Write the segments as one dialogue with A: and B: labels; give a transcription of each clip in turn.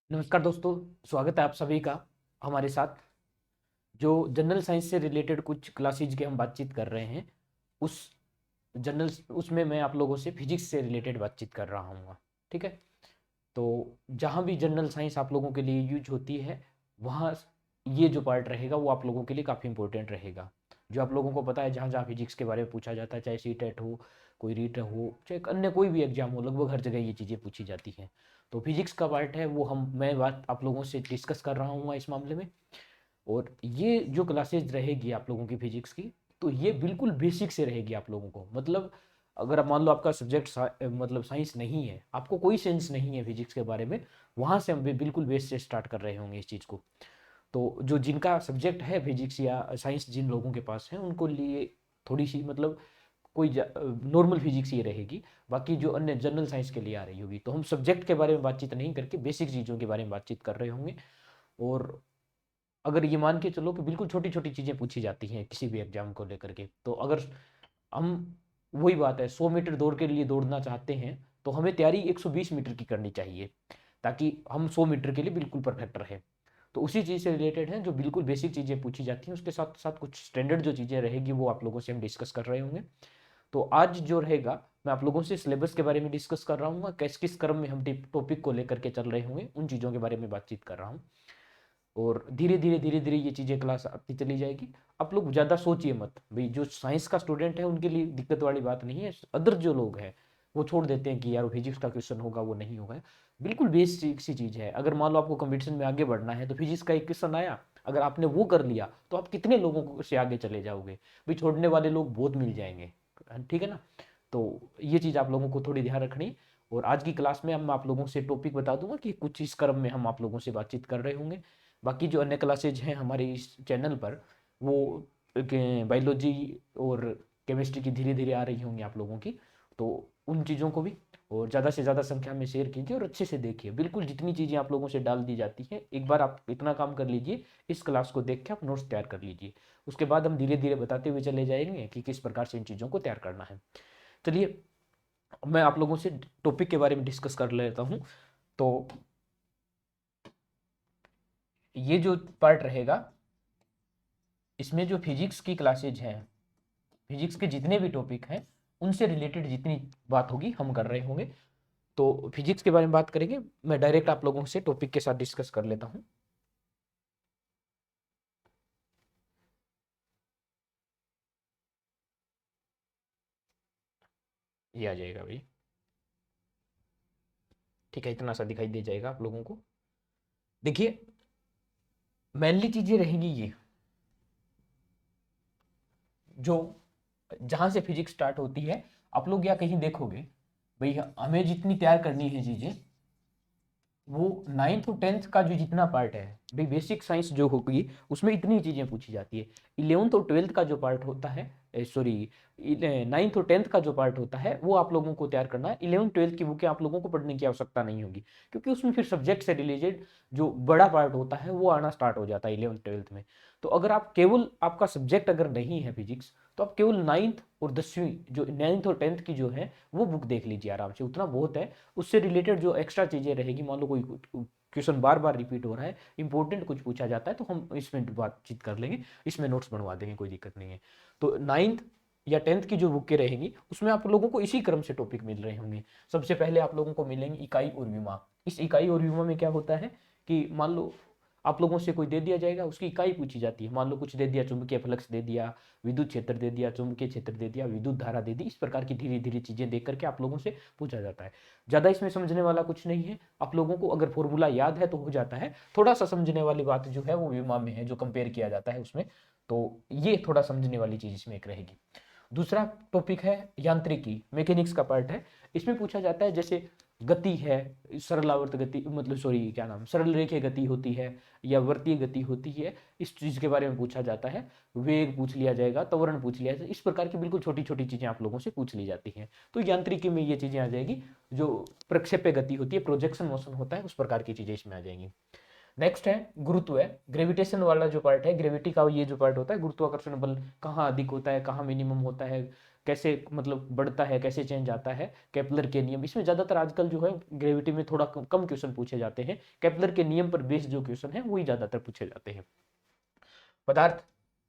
A: नमस्कार दोस्तों, स्वागत है आप सभी का हमारे साथ। जो जनरल साइंस से रिलेटेड कुछ क्लासेज की हम बातचीत कर रहे हैं, उस जनरल उसमें मैं आप लोगों से फिजिक्स से रिलेटेड बातचीत कर रहा हूँ। ठीक है। तो जहाँ भी जनरल साइंस आप लोगों के लिए यूज होती है, वहाँ ये जो पार्ट रहेगा वो आप लोगों के लिए काफ़ी इंपॉर्टेंट रहेगा। जो आप लोगों को पता है, जहाँ जहाँ फिजिक्स के बारे में पूछा जाता है, चाहे सी टेट हो, कोई रीट हो, चाहे अन्य कोई भी एग्जाम हो, लगभग हर जगह ये चीज़ें पूछी जाती हैं। तो फिजिक्स का पार्ट है वो मैं बात आप लोगों से डिस्कस कर रहा हूँ इस मामले में। और ये जो क्लासेज रहेगी आप लोगों की फिजिक्स की, तो ये बिल्कुल बेसिक से रहेगी आप लोगों को। मतलब अगर आप मान लो आपका सब्जेक्ट मतलब साइंस नहीं है, आपको कोई सेंस नहीं है फिजिक्स के बारे में, वहाँ से हम बिल्कुल बेस से स्टार्ट कर रहे होंगे इस चीज़ को। तो जो जिनका सब्जेक्ट है फिजिक्स या साइंस जिन लोगों के पास है, उनको लिए थोड़ी सी मतलब कोई नॉर्मल फिजिक्स ये रहेगी। बाकी जो अन्य जनरल साइंस के लिए आ रही होगी, तो हम सब्जेक्ट के बारे में बातचीत नहीं करके बेसिक चीज़ों के बारे में बातचीत कर रहे होंगे। और अगर ये मान के चलो कि बिल्कुल छोटी छोटी चीज़ें पूछी जाती हैं किसी भी एग्जाम को लेकर के, तो अगर हम वही बात है, 100 मीटर दौड़ के लिए दौड़ना चाहते हैं, तो हमें तैयारी 120 मीटर की करनी चाहिए, ताकि हम 100 मीटर के लिए बिल्कुल परफेक्ट रहे। तो उसी चीज़ से रिलेटेड है, जो बिल्कुल बेसिक चीज़ें पूछी जाती हैं, उसके साथ साथ कुछ स्टैंडर्ड जो चीज़ें रहेगी वो आप लोगों से हम डिस्कस कर रहे होंगे। तो आज जो रहेगा, मैं आप लोगों से सिलेबस के बारे में डिस्कस कर रहा हूँ, किस किस क्रम में हम टॉपिक को लेकर के चल रहे होंगे, उन चीज़ों के बारे में बातचीत कर रहा हूँ। और धीरे धीरे ये चीज़ें क्लास आती चली जाएगी। आप लोग ज़्यादा सोचिए मत भाई, जो साइंस का स्टूडेंट है उनके लिए दिक्कत वाली बात नहीं है। अदर जो लोग हैं वो छोड़ देते हैं कि यार फिजिक्स का क्वेश्चन होगा, वो नहीं होगा। बिल्कुल बेसिक सी चीज़ है। अगर मान लो आपको कंपटीशन में आगे बढ़ना है, तो फिजिक्स का एक क्वेश्चन आया, अगर आपने वो कर लिया, तो आप कितने लोगों से आगे चले जाओगे भाई, छोड़ने वाले लोग बहुत मिल जाएंगे। ठीक है ना। तो ये चीज़ आप लोगों को थोड़ी ध्यान रखनी। और आज की क्लास में हम आप लोगों से टॉपिक बता दूंगा कि कुछ इस क्रम में हम आप लोगों से बातचीत कर रहे होंगे। बाकी जो अन्य क्लासेज हैं हमारे इस चैनल पर, वो बायोलॉजी और केमिस्ट्री की धीरे धीरे आ रही होंगी आप लोगों की। तो उन चीज़ों को भी और ज़्यादा से ज़्यादा संख्या में शेयर कीजिए और अच्छे से देखिए। बिल्कुल जितनी चीज़ें आप लोगों से डाल दी जाती हैं, एक बार आप इतना काम कर लीजिए, इस क्लास को देख के आप नोट्स तैयार कर लीजिए। उसके बाद हम धीरे धीरे बताते हुए चले जाएंगे कि किस प्रकार से इन चीज़ों को तैयार करना है। चलिए, मैं आप लोगों से टॉपिक के बारे में डिस्कस कर लेता हूँ। तो ये जो पार्ट रहेगा, इसमें जो फिजिक्स की क्लासेज हैं, फिजिक्स के जितने भी टॉपिक हैं, उनसे रिलेटेड जितनी बात होगी हम कर रहे होंगे। तो फिजिक्स के बारे में बात करेंगे। मैं डायरेक्ट आप लोगों से टॉपिक के साथ डिस्कस कर लेता हूँ। ये आ जाएगा भाई। ठीक है, इतना सा दिखाई दे जाएगा आप लोगों को। देखिए, मेनली चीज़ें रहेंगी ये, जो जहाँ से फिजिक्स स्टार्ट होती है, आप लोग या कहीं देखोगे भाई, हमें जितनी तैयार करनी है चीज़ें, वो 9th और 10th का जो जितना पार्ट है भाई, बेसिक साइंस जो होगी उसमें इतनी चीज़ें पूछी जाती है। 11th और 12th का जो पार्ट होता है, सॉरी, 9th और 10th का जो पार्ट होता है, वो आप लोगों को तैयार करना है। 11th-12th की बुकें आप लोगों को पढ़ने की आवश्यकता नहीं होगी, क्योंकि उसमें फिर सब्जेक्ट से रिलेटेड जो बड़ा पार्ट होता है वो आना स्टार्ट हो जाता है 11th-12th में। तो अगर आप केवल, आपका सब्जेक्ट अगर नहीं है फिजिक्स, तो आप केवल 9th और 10वीं, जो 9th और 10th की जो है वो बुक देख लीजिए आराम से, उतना बहुत है। उससे रिलेटेड जो एक्स्ट्रा चीज़ें रहेगी, मान लो कोई क्वेश्चन बार बार रिपीट हो रहा है, इंपॉर्टेंट कुछ पूछा जाता है, तो हम इसमें बातचीत कर लेंगे, इसमें नोट्स बनवा देंगे, कोई दिक्कत नहीं है। तो 9th या 10th की जो बुकें रहेंगी, उसमें आप लोगों को इसी क्रम से टॉपिक मिल रहे होंगे। सबसे पहले आप लोगों को मिलेंगे इकाई और विमा। इस इकाई और विमा में क्या होता है कि मान लो आप लोगों से कोई दे दिया जाएगा, उसकी इकाई पूछी जाती है। मान लो कुछ दे दिया, चुंबकीय फ्लक्स दे दिया, विद्युत क्षेत्र दे दिया, चुंबकीय क्षेत्र दे दिया, विद्युत धारा दे दी। इस प्रकार की धीरे धीरे चीजें देख करके आप लोगों से पूछा जाता है। ज़्यादा इसमें समझने वाला कुछ नहीं है, आप लोगों को अगर फॉर्मूला याद है तो हो जाता है। थोड़ा सा समझने वाली बात जो है वो विमा में है, जो कंपेयर किया जाता है उसमें। तो ये थोड़ा समझने वाली चीज़ इसमें एक रहेगी। दूसरा टॉपिक है यांत्रिकी, मैकेनिक्स का पार्ट है। इसमें पूछा जाता है जैसे गति है, सरल आवर्त गति, मतलब सॉरी क्या नाम, सरल रेखीय गति होती है या वर्तीय गति होती है, इस चीज़ के बारे में पूछा जाता है। वेग पूछ लिया जाएगा, त्वरण पूछ लिया जाएगा। इस प्रकार की बिल्कुल छोटी छोटी चीज़ें आप लोगों से पूछ ली जाती हैं। तो यांत्रिकी में ये चीज़ें आ जाएगी। जो प्रक्षेप्य गति होती है, प्रोजेक्शन मोशन होता है, उस प्रकार की चीज़ें इसमें आ जाएंगी। नेक्स्ट है गुरुत्व, है ग्रेविटेशन वाला जो पार्ट है, ग्रेविटी का ये जो पार्ट होता है, गुरुत्वाकर्षण बल कहाँ अधिक होता है, कहाँ मिनिमम होता है, कैसे मतलब बढ़ता है, कैसे चेंज आता है, केपलर के नियम। इसमें ज़्यादातर आजकल जो है ग्रेविटी में थोड़ा कम क्वेश्चन पूछे जाते हैं, केपलर के नियम पर बेस्ड जो क्वेश्चन है वही ज़्यादातर पूछे जाते हैं। पदार्थ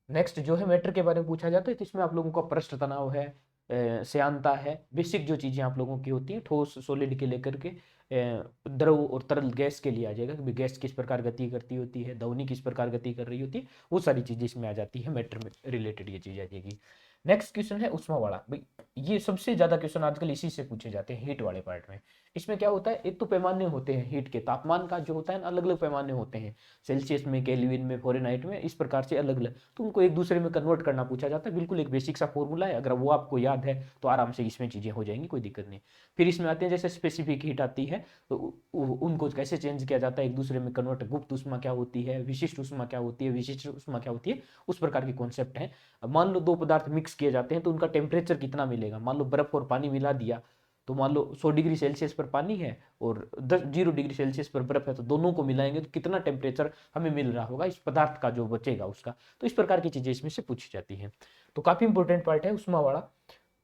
A: नेक्स्ट जो है मैटर के बारे में पूछा जाता है, तो इसमें आप लोगों का पृष्ठ तनाव है, श्यानता है, बेसिक जो चीज़ें आप लोगों की होती हैं ठोस सॉलिड के लेकर के द्रव और तरल गैस के लिए आ जाएगा कि गैस किस प्रकार गति करती होती है, ध्वनि किस प्रकार गति कर रही होती है, वो सारी चीज़ें इसमें आ जाती है, मैटर में रिलेटेड ये चीज़ आ जाएगी। नेक्स्ट क्वेश्चन है उष्मा वाला। भाई ये सबसे ज़्यादा क्वेश्चन आजकल इसी से पूछे जाते हैं, हीट वाले पार्ट में। इसमें क्या होता है, एक तो पैमाने होते हैं हीट के, तापमान का जो होता है ना अलग अलग पैमाने होते हैं, सेल्सियस में, केल्विन में, फ़ारेनहाइट में, इस प्रकार से अलग अलग, तो उनको एक दूसरे में कन्वर्ट करना पूछा जाता है। बिल्कुल एक बेसिक सा फॉर्मूला है, अगर वो आपको याद है तो आराम से इसमें चीज़ें हो जाएंगी, कोई दिक्कत नहीं। फिर इसमें आते हैं जैसे स्पेसिफिक हीट आती है, तो उनको कैसे चेंज किया जाता है एक दूसरे में कन्वर्ट, गुप्त उष्मा क्या होती है, विशिष्ट उष्मा क्या होती है, विशिष्ट उष्मा क्या होती है, उस प्रकार की कॉन्सेप्ट है। मान लो दो पदार्थ मिक्स किए जाते हैं तो उनका टेम्परेचर कितना मिलेगा, मान लो बर्फ और पानी मिला दिया, तो मान लो 100 डिग्री सेल्सियस पर पानी है और 0 डिग्री सेल्सियस पर बर्फ है, तो दोनों को मिलाएंगे तो कितना टेम्परेचर हमें मिल रहा होगा इस पदार्थ का जो बचेगा उसका। तो इस प्रकार की चीजें इसमें से पूछी जाती हैं, तो काफी इंपॉर्टेंट पार्ट है उष्मा वाला।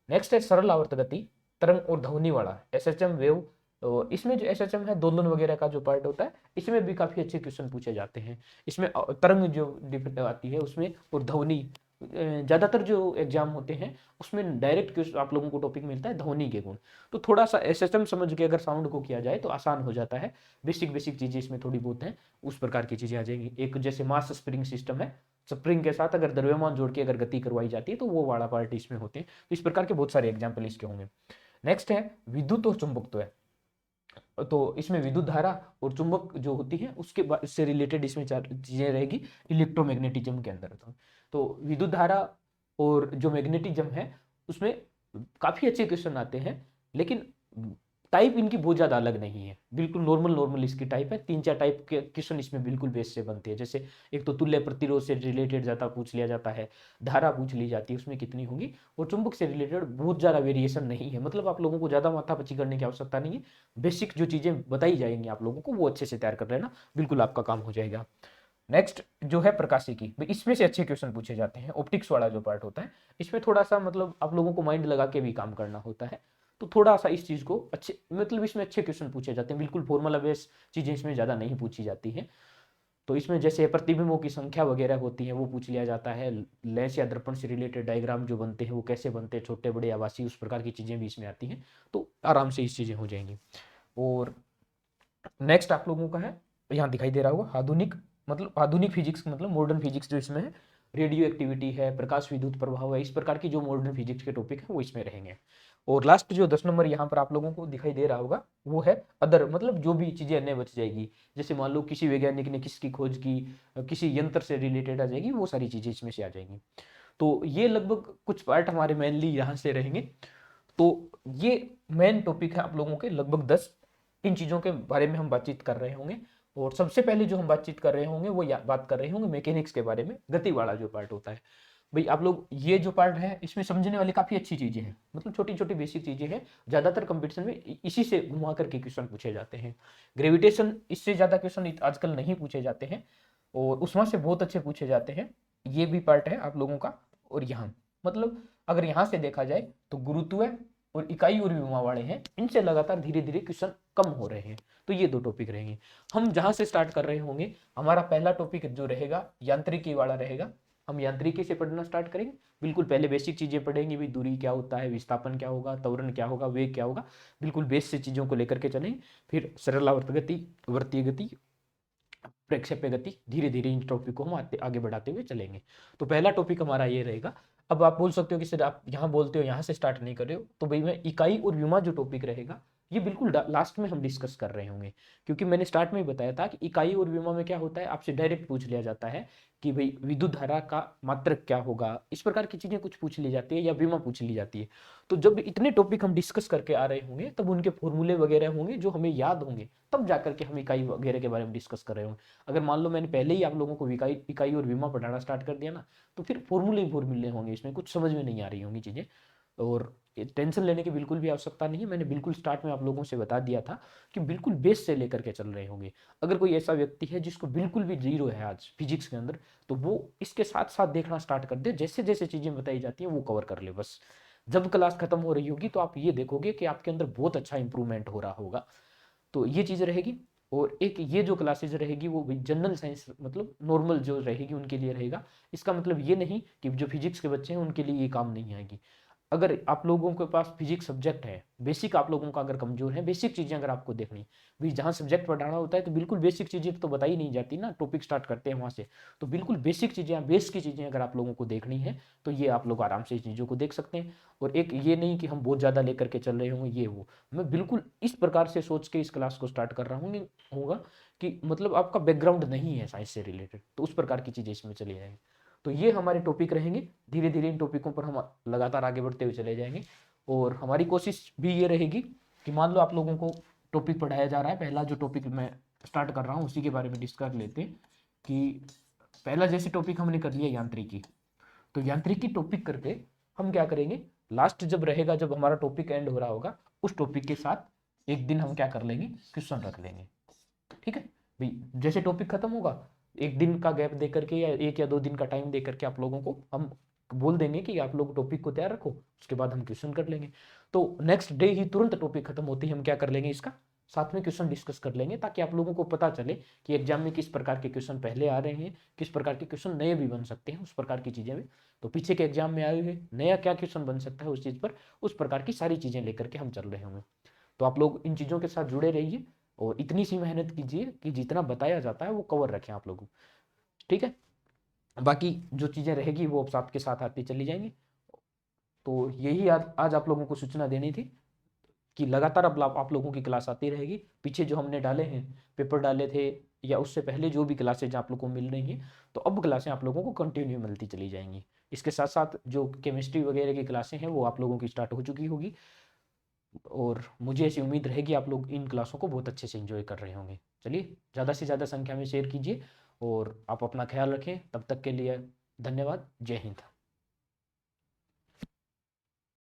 A: नेक्स्ट है सरल आवर्त गति, तरंग और ध्वनि वाला, एसएचएम वेव। तो इसमें जो एसएचएम है दोलन वगैरह का जो पार्ट होता है, इसमें भी काफी अच्छे क्वेश्चन पूछे जाते हैं। इसमें तरंग जो आती है उसमें, और ध्वनि, ज्यादातर जो एग्जाम होते हैं उसमें डायरेक्ट आप लोगों को टॉपिक मिलता है ध्वनि के गुण। तो थोड़ा सा एसएचएम समझ के अगर साउंड को किया जाए तो आसान हो जाता है, बेसिक बेसिक चीजें इसमें थोड़ी बहुत हैं, उस प्रकार की चीजें आ जाएंगी। एक जैसे मास स्प्रिंग सिस्टम है, स्प्रिंग के साथ अगर द्रव्यमान जोड़ के अगर गति करवाई जाती है तो वो वाला पार्ट इसमें होते हैं। तो इस प्रकार के बहुत सारे एग्जाम्पल इसके होंगे। नेक्स्ट है विद्युत और चुंबकत्व है, तो इसमें विद्युत धारा और चुंबक जो होती है उसके से रिलेटेड इसमें चार चीजें रहेगी इलेक्ट्रोमैग्नेटिज्म के अंदर। तो विद्युत धारा और जो मैग्नेटिज्म है उसमें काफी अच्छे क्वेश्चन आते हैं, लेकिन टाइप इनकी बहुत ज्यादा अलग नहीं है, बिल्कुल नॉर्मल नॉर्मल इसकी टाइप है। 3-4 टाइप के क्वेश्चन इसमें बिल्कुल बेस से बनते हैं, जैसे एक तो तुल्य प्रतिरोध से रिलेटेड ज्यादा पूछ लिया जाता है, धारा पूछ ली जाती है उसमें कितनी होगी, और चुंबक से रिलेटेड बहुत ज्यादा वेरिएशन नहीं है, मतलब आप लोगों को ज्यादा माथापच्ची करने की आवश्यकता नहीं है। बेसिक जो चीजें बताई जाएंगी आप लोगों को वो अच्छे से तैयार कर लेना, बिल्कुल आपका काम हो जाएगा। नेक्स्ट जो है प्रकाशिकी, इसमें से अच्छे क्वेश्चन पूछे जाते हैं। ऑप्टिक्स वाला जो पार्ट होता है इसमें थोड़ा सा मतलब आप लोगों को माइंड लगा के भी काम करना होता है, तो थोड़ा सा इस चीज को अच्छे मतलब इसमें अच्छे क्वेश्चन पूछे जाते हैं, बिल्कुल फॉर्मूला बेस्ड चीजें इसमें ज्यादा नहीं पूछी जाती हैं। तो इसमें जैसे प्रतिबिंबों की संख्या वगैरह होती है वो पूछ लिया जाता है, लेंस या दर्पण से रिलेटेड डायग्राम जो बनते हैं वो कैसे बनते हैं, छोटे बड़े आवासीय, उस प्रकार की चीजें भी इसमें आती हैं, तो आराम से इस चीजें हो जाएंगी। और नेक्स्ट आप लोगों का है, यहाँ दिखाई दे रहा होगा आधुनिक, मतलब आधुनिक फिजिक्स मतलब मॉडर्न फिजिक्स जो इसमें है, रेडियो एक्टिविटी है, प्रकाश विद्युत प्रभाव है, इस प्रकार की जो मॉडर्न फिजिक्स के टॉपिक है वो इसमें रहेंगे। और लास्ट जो 10 नंबर यहाँ पर आप लोगों को दिखाई दे रहा होगा वो है अदर, मतलब जो भी चीजें अन्य बच जाएगी, जैसे मान लो किसी वैज्ञानिक ने किसकी खोज की, किसी यंत्र से रिलेटेड आ जाएगी, वो सारी चीजें इसमें से आ जाएंगी। तो ये लगभग कुछ पार्ट हमारे मेनली यहाँ से रहेंगे। तो ये मेन टॉपिक है आप लोगों के लगभग 10, इन चीज़ों के बारे में हम बातचीत कर रहे होंगे। और सबसे पहले जो हम बातचीत कर रहे होंगे वो बात कर रहे होंगे मैकेनिक्स के बारे में, गति वाला जो पार्ट होता है। भाई आप लोग ये जो पार्ट है इसमें समझने वाली काफ़ी अच्छी चीज़ें हैं, मतलब छोटी छोटी बेसिक चीज़ें हैं, ज़्यादातर कंपटीशन में इसी से घुमा करके क्वेश्चन पूछे जाते हैं। ग्रेविटेशन इससे ज़्यादा क्वेश्चन आजकल नहीं पूछे जाते हैं, और उसमें से बहुत अच्छे पूछे जाते हैं। ये भी पार्ट है आप लोगों का। और यहाँ मतलब अगर यहाँ से देखा जाए तो गुरुत्व और इकाई और विमा वाले हैं, इनसे लगातार धीरे धीरे क्वेश्चन कम हो रहे हैं। तो ये दो टॉपिक रहेंगे। हम जहां से स्टार्ट कर रहे होंगे, हमारा पहला टॉपिक जो रहेगा यांत्रिकी वाला रहेगा। हम यांत्रिकी से पढ़ना स्टार्ट करेंगे, बिल्कुल पहले बेसिक चीजें पढ़ेंगे, भी दूरी क्या होता है, विस्थापन क्या होगा, त्वरण क्या होगा, वेग क्या होगा, बिल्कुल बेस से चीजों को लेकर के चलेंगे। फिर सरलावर्त गति, वृत्तीय गति, प्रक्षेप्य गति, धीरे धीरे इन टॉपिक को हम आगे बढ़ाते हुए चलेंगे। तो पहला टॉपिक हमारा ये रहेगा। अब आप बोल सकते हो कि सर आप यहाँ बोलते हो यहाँ से स्टार्ट नहीं कर रहे हो, तो भाई मैं इकाई और विमा जो टॉपिक रहेगा ये बिल्कुल लास्ट में हम डिस्कस कर रहे होंगे, क्योंकि मैंने स्टार्ट में ही बताया था कि इकाई और विमा में क्या होता है, आपसे डायरेक्ट पूछ लिया जाता है कि भाई विद्युत धारा का मात्रक क्या होगा, इस प्रकार की चीजें कुछ पूछ ली जाती है, या विमा पूछ ली जाती है। तो जब इतने टॉपिक हम डिस्कस करके आ रहे होंगे तब उनके फॉर्मूले वगैरह होंगे जो हमें याद होंगे, तब जाकर के हम इकाई वगैरह के बारे में डिस्कस कर रहे होंगे। अगर मान लो मैंने पहले ही आप लोगों को इकाई इकाई और विमा पढ़ाना स्टार्ट कर दिया ना, तो फिर फॉर्मूले होंगे, इसमें कुछ समझ में नहीं आ रही होंगी चीजें। और टेंशन लेने की बिल्कुल भी आवश्यकता नहीं है, मैंने बिल्कुल स्टार्ट में आप लोगों से बता दिया था कि बिल्कुल बेस से लेकर के चल रहे होंगे। अगर कोई ऐसा व्यक्ति है जिसको बिल्कुल भी जीरो है आज फिजिक्स के अंदर, तो वो इसके साथ साथ देखना स्टार्ट कर दे, जैसे जैसे चीजें बताई जाती हैं वो कवर कर ले बस। जब क्लास खत्म हो रही होगी तो आप ये देखोगे कि आपके अंदर बहुत अच्छा इंप्रूवमेंट हो रहा होगा। तो ये चीज़ रहेगी। और एक ये जो क्लासेज रहेगी वो जनरल साइंस मतलब नॉर्मल जो रहेगी उनके लिए रहेगा। इसका मतलब ये नहीं कि जो फिजिक्स के बच्चे हैं उनके लिए ये काम नहीं आएगी। अगर आप लोगों के पास फिजिक्स सब्जेक्ट है, बेसिक आप लोगों का अगर कमजोर है, बेसिक चीज़ें अगर आपको देखनी, भाई जहाँ सब्जेक्ट पढ़ाना होता है तो बिल्कुल बेसिक चीज़ें तो बताई नहीं जाती ना, टॉपिक स्टार्ट करते हैं वहाँ से। तो बिल्कुल बेसिक चीज़ें, बेस की चीज़ें अगर आप लोगों को देखनी है तो ये आप लोग आराम से इस चीज़ों को देख सकते हैं। और एक ये नहीं कि हम बहुत ज़्यादा लेकर के चल रहे होंगे ये वो, मैं बिल्कुल इस प्रकार से सोच के इस क्लास को स्टार्ट कर रहा हूँ होगा कि मतलब आपका बैकग्राउंड नहीं है साइंस से रिलेटेड, तो उस प्रकार की चीज़ें इसमें चली जाएंगी। तो ये हमारे टॉपिक रहेंगे। धीरे धीरे इन टॉपिकों पर हम लगातार आगे बढ़ते हुए चले जाएंगे। और हमारी कोशिश भी ये रहेगी कि मान लो आप लोगों को टॉपिक पढ़ाया जा रहा है, पहला जो टॉपिक मैं स्टार्ट कर रहा हूँ उसी के बारे में डिस्कस लेते हैं। कि पहला जैसे टॉपिक हमने कर लिया यांत्रिकी, तो यांत्रिकी टॉपिक करके हम क्या करेंगे, लास्ट जब रहेगा, जब हमारा टॉपिक एंड हो रहा होगा, उस टॉपिक के साथ एक दिन हम क्या कर लेंगे, क्वेश्चन रख लेंगे। ठीक है भाई, जैसे टॉपिक खत्म होगा एक दिन का गैप दे करके या 1 या 2 दिन का टाइम दे करके आप लोगों को हम बोल देंगे कि आप लोग टॉपिक को तैयार रखो, उसके बाद हम क्वेश्चन कर लेंगे। तो नेक्स्ट डे ही तुरंत टॉपिक खत्म होते ही हम क्या कर लेंगे, इसका साथ में क्वेश्चन डिस्कस कर लेंगे, ताकि आप लोगों को पता चले कि एग्जाम में किस प्रकार के क्वेश्चन पहले आ रहे हैं, किस प्रकार के क्वेश्चन नए भी बन सकते हैं, उस प्रकार की चीज़ें भी। तो पीछे के एग्जाम में आए हुए नया क्या क्वेश्चन बन सकता है उस चीज़ पर, उस प्रकार की सारी चीज़ें लेकर के हम चल रहे होंगे। तो आप लोग इन चीज़ों के साथ जुड़े रहिए और इतनी सी मेहनत कीजिए कि जितना बताया जाता है वो कवर रखें आप लोग। ठीक है, बाकी जो चीज़ें रहेगी वो अब आपके साथ आती चली जाएंगी। तो यही आज आप लोगों को सूचना देनी थी कि लगातार अब आप लोगों की क्लास आती रहेगी। पीछे जो हमने डाले हैं, पेपर डाले थे या उससे पहले जो भी क्लासेज आप लोगों को मिल रही हैं, तो अब क्लासें आप लोगों को कंटिन्यू मिलती चली जाएंगी। इसके साथ साथ जो केमिस्ट्री वगैरह की क्लासें हैं वो आप लोगों की स्टार्ट हो चुकी होगी। और मुझे ऐसी उम्मीद रहेगी आप लोग इन क्लासों को बहुत अच्छे से एंजॉय कर रहे होंगे। चलिए, ज़्यादा से ज़्यादा संख्या में शेयर कीजिए और आप अपना ख्याल रखें। तब तक के लिए धन्यवाद। जय हिंद।